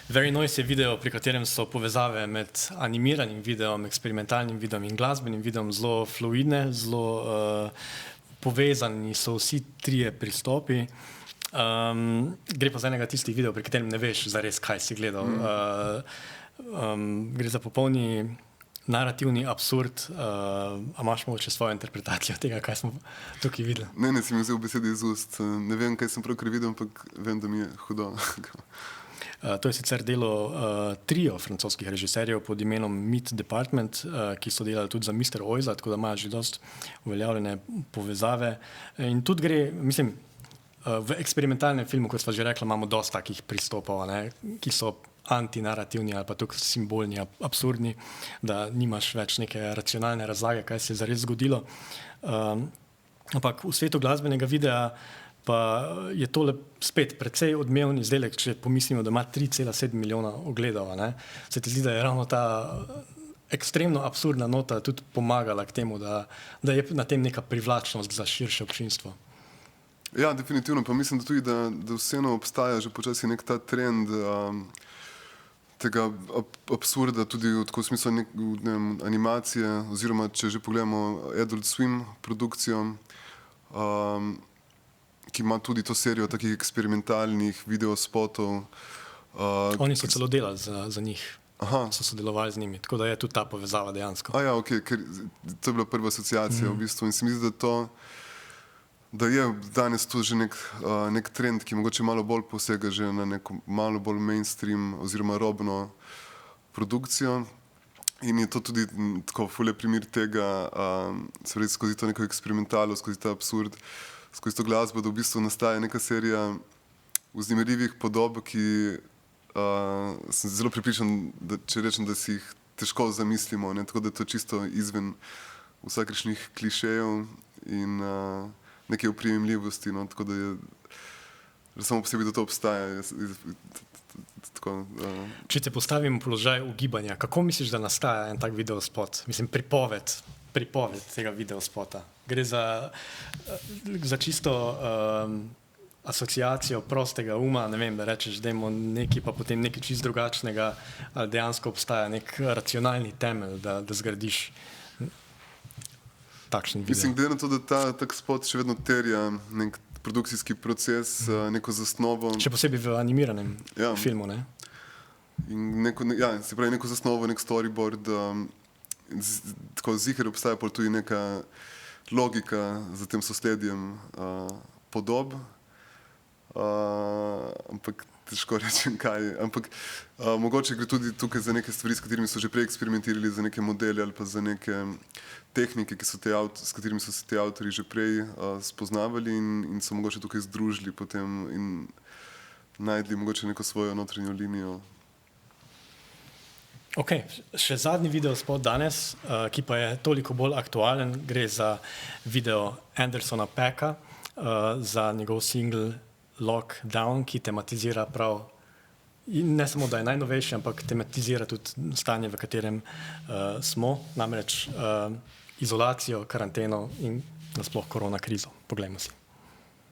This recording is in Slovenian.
Very Noise je video, pri katerem so povezave med animiranim videom, eksperimentalnim videom in glasbenim videom zelo fluidne, zelo povezani so vsi trije pristopi. Gre pa za enega tistih videov, pri katerem ne veš zares, kaj si gledal. Gre za popolni narativni absurd. A imaš mogoče svojo interpretacijo tega, kaj smo tukaj videli? Ne, si mi vzel besede iz ust. Ne vem, kaj sem pravkar videl, ampak vem, da mi je hudo. To je sicer delo trio francoskih režiserjev pod imenom Meat Department, ki so delali tudi za Mr. Oiza, tako da imajo že dosti uveljavljene povezave. In tudi gre, mislim, v eksperimentalnem filmu, kot sva že rekla, imamo dosti takih pristopov, ne, ki so antinarativni ali pa tukaj simbolni, absurdni, da nimaš več neke racionalne razlage, kaj se je zares zgodilo. Ampak v svetu glasbenega videa pa je tole spet precej odmeven izdelek, če pomislimo, da ima 3,7 milijona ogledov. Se ti zdi, da je ravno ta ekstremno absurdna nota tudi pomagala k temu, da je na tem neka privlačnost za širše občinstvo? Ja, definitivno. Pa mislim, da tudi, da vseeno obstaja že počasi nek ta trend tega absurda, tudi v smislu animacije, oziroma če že pogledamo Adult Swim produkcijo, ki ima tudi to serijo takih eksperimentalnih videospotov. Oni so celo delali za njih. Aha. So sodelovali z njimi, tako da je tudi ta povezava dejansko. Ja, ok, ker to je bila prva asociacija v bistvu in se mi zdi, da je danes tu že nek trend, ki mogoče malo bolj posega že na neko malo bolj mainstream oziroma robno produkcijo in je to tudi tako ful primer tega, se pravi, skozi to neko eksperimentalo, skozi ta absurd, skozi to glasbo, da v bistvu nastaja neka serija vznemirljivih podob, ki sem zelo prepričan, da če rečem, da si jih težko zamislimo, ne? Tako da je to čisto izven vsakršnih klišejev in neke oprijemljivosti, no? Tako da je samo po sebi, da to obstaja. Če te postavim v položaj ugibanja, kako misliš, da nastaja en tak videospot? Mislim, pripoved tega videospota. Gre za čisto asociacijo prostega uma, ne vem, da rečeš, da imamo nekaj, pa potem nekaj čist drugačnega, ali dejansko obstaja nek racionalni temelj, da zgradiš takšen video. Mislim, glede na to, da tak spot še vedno terja nek produkcijski proces, neko zasnovo. Še posebej v animiranem filmu, ne? In se pravi, neko zasnovo, nek storyboard, tako ziher obstaja pa tudi neka logika za tem sosledjem podob, ampak težko rečem kaj, ampak mogoče gre tudi tukaj za neke stvari, s katerimi so že prej eksperimentirali, za neke modele ali pa za neke tehnike, s katerimi so se ti avtorji že prej spoznavali in so mogoče tukaj združili potem in najdli mogoče neko svojo notranjo linijo. Ok, še zadnji videospot danes, ki pa je toliko bolj aktualen, gre za video Andersona Paaka, za njegov single Lockdown, ki tematizira prav, ne samo da je najnovejši, ampak tematizira tudi stanje, v katerem smo, namreč izolacijo, karanteno in nasploh korona krizo. Poglejmo si.